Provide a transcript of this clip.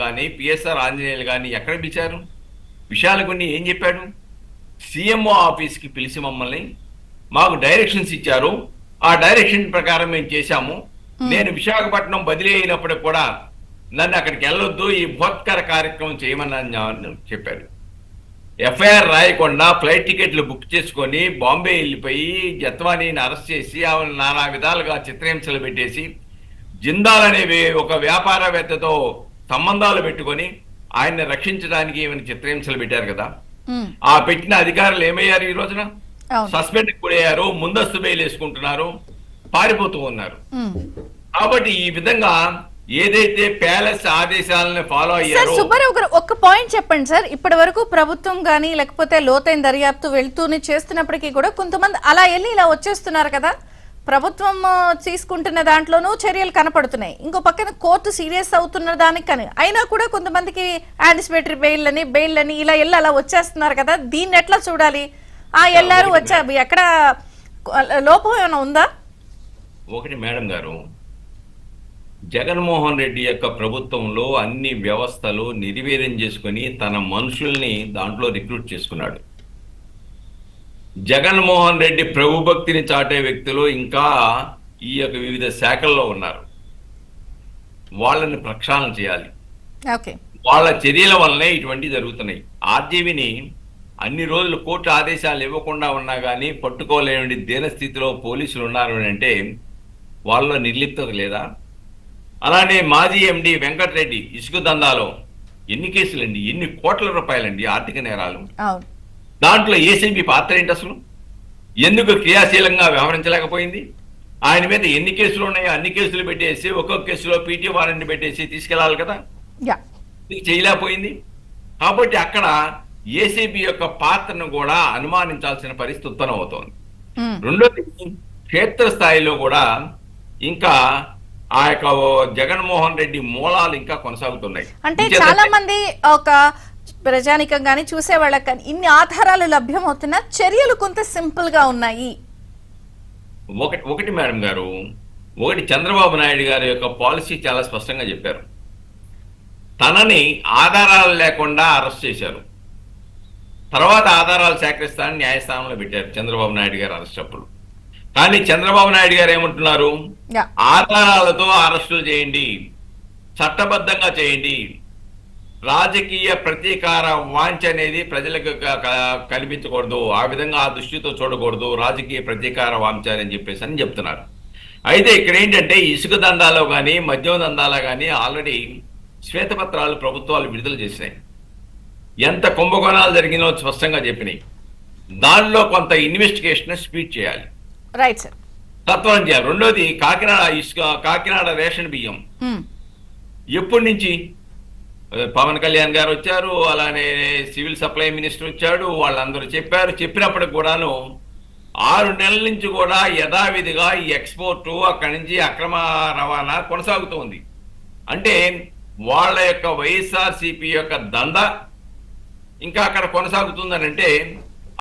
కానీ పిఎస్ఆర్ ఆంజనేయులు కానీ ఎక్కడ పిలిచారు? విషయాలు కొన్ని ఏం చెప్పాడు? సీఎంఓ ఆఫీస్కి పిలిచి మమ్మల్ని మాకు డైరెక్షన్స్ ఇచ్చారు, ఆ డైరెక్షన్ ప్రకారం మేము చేశాము. నేను విశాఖపట్నం బదిలీ అయినప్పటికి కూడా నన్ను అక్కడికి వెళ్ళొద్దు, ఈ బృహత్కర కార్యక్రమం చేయమని చెప్పారు. ఎఫ్ఐఆర్ రాయకుండా ఫ్లైట్ టికెట్లు బుక్ చేసుకొని బాంబే వెళ్ళిపోయి జత్వానీని అరెస్ట్ చేసి ఆమెను నానా విధాలుగా చిత్రహింసలు పెట్టేసి జిందాల్ అనే ఒక వ్యాపారవేత్తతో సంబంధాలు పెట్టుకొని ఆయన్ని రక్షించడానికి ఏమైనా చిత్రహింసలు పెట్టారు కదా. ఆ పెట్టిన అధికారులు ఏమయ్యారు? ఈ రోజున సస్పెండ్ గురయ్యారు, ముందస్తు బెయిల్ వేసుకుంటున్నారు, పారిపోతూ ఉన్నారు. కాబట్టి ఈ విధంగా ఏదైతే ప్యాలెస్ ఆదేశాలను ఫాలో అయ్యారో. సుబ్బారావు గారు ఒక్క పాయింట్ చెప్పండి సార్. ఇప్పటి వరకు ప్రభుత్వం గానీ లేకపోతే లోతైన దర్యాప్తు వెళ్తూనే చేస్తున్నప్పటికీ కూడా కొంతమంది అలా వెళ్ళి ఇలా వచ్చేస్తున్నారు కదా. ప్రభుత్వం తీసుకుంటున్న దాంట్లోనూ చర్యలు కనపడుతున్నాయి, ఇంకో పక్కన కోర్టు సీరియస్ అవుతున్న దానికి కానీ అయినా కూడా కొంతమందికి యాంటిసిపేటరీ బెయిల్ అని ఇలా వెళ్ళి అలా వచ్చేస్తున్నారు కదా. దీన్ని ఎట్లా చూడాలి? వెళ్ళారు వచ్చారు, ఎక్కడ లోపం ఏమైనా ఉందా? ఒకటి మేడం గారు, జగన్మోహన్ రెడ్డి యొక్క ప్రభుత్వంలో అన్ని వ్యవస్థలు నిర్వీర్యం చేసుకుని తన మనుషుల్ని దాంట్లో రిక్రూట్ చేసుకున్నాడు. జగన్మోహన్ రెడ్డి ప్రభుభక్తిని చాటే వ్యక్తులు ఇంకా ఈ యొక్క వివిధ శాఖల్లో ఉన్నారు. వాళ్ళని ప్రక్షాళన చేయాలి. వాళ్ళ చర్యల వల్లనే ఇటువంటి జరుగుతున్నాయి. ఆర్జీవీని అన్ని రోజులు కోర్టు ఆదేశాలు ఇవ్వకుండా ఉన్నా కానీ పట్టుకోలేని దీనస్థితిలో పోలీసులు ఉన్నారు అంటే వాళ్ళలో నిర్లిప్తత లేదా? అలానే మాజీ ఎండి వెంకటరెడ్డి ఇసుక దందాలో ఎన్ని కేసులండి, ఎన్ని కోట్ల రూపాయలండి ఆర్థిక నేరాలు. దాంట్లో ఏసీబీ పాత్ర ఏంటి అసలు? ఎందుకు క్రియాశీలంగా వ్యవహరించలేకపోయింది? ఆయన మీద ఎన్ని కేసులు ఉన్నాయో అన్ని కేసులు పెట్టేసి ఒక్కొక్క కేసులో పీటీ వారెంట్ పెట్టేసి తీసుకెళ్లాలి కదా, చేయలేకపోయింది. కాబట్టి అక్కడ ఏసీబీ యొక్క పాత్రను కూడా అనుమానించాల్సిన పరిస్థితి ఉత్పన్నం అవుతోంది. రెండోది, క్షేత్రస్థాయిలో కూడా ఇంకా ఆ యొక్క జగన్మోహన్ రెడ్డి మూలాలు ఇంకా కొనసాగుతున్నాయి. అంటే చాలా మంది ఒక ప్రజానికం కానీ చూసే వాళ్ళకి కానీ ఇన్ని ఆధారాలు లభ్యమవుతున్నా చర్యలు కొంత సింపుల్ గా ఉన్నాయి. ఒకటి మేడం గారు, ఒకటి చంద్రబాబు నాయుడు గారి యొక్క పాలసీ చాలా స్పష్టంగా చెప్పారు. తనని ఆధారాలు లేకుండా అరెస్ట్ చేశారు, తర్వాత ఆధారాలు సేకరిస్తానని న్యాయస్థానంలో పెట్టారు చంద్రబాబు నాయుడు గారు అరెస్ట్ అప్పుడు. కానీ చంద్రబాబు నాయుడు గారు ఏమంటున్నారు? ఆధారాలతో అరెస్టులు చేయండి, చట్టబద్ధంగా చేయండి, రాజకీయ ప్రతీకార వాంఛ అనేది ప్రజలకు కనిపించకూడదు, ఆ విధంగా ఆ దృష్టితో చూడకూడదు, రాజకీయ ప్రతీకార వాంఛ అని చెప్పేసి అని చెప్తున్నారు. అయితే ఇక్కడ ఏంటంటే ఇసుక దందాలో కానీ మద్యం దందాలో కానీ ఆల్రెడీ శ్వేతపత్రాలు ప్రభుత్వాలు విడుదల చేసినాయి. ఎంత కుంభకోణాలు జరిగినో స్పష్టంగా చెప్పినాయి. దానిలో కొంత ఇన్వెస్టిగేషన్ స్పీడ్ చేయాలి, రైట్ సార్, తత్వం చేయాలి. రెండోది, కాకినాడ రేషన్ బియ్యం ఎప్పటి నుంచి పవన్ కళ్యాణ్ గారు వచ్చారు, అలానే సివిల్ సప్లై మినిస్టర్ వచ్చాడు, వాళ్ళందరూ చెప్పారు. చెప్పినప్పటికి కూడాను 6 నెలల నుంచి కూడా యథావిధిగా ఈ ఎక్స్పోర్టు అక్కడి నుంచి అక్రమ రవాణా కొనసాగుతోంది. అంటే వాళ్ళ యొక్క వైఎస్ఆర్సీపీ యొక్క దందా ఇంకా అక్కడ కొనసాగుతుందని అంటే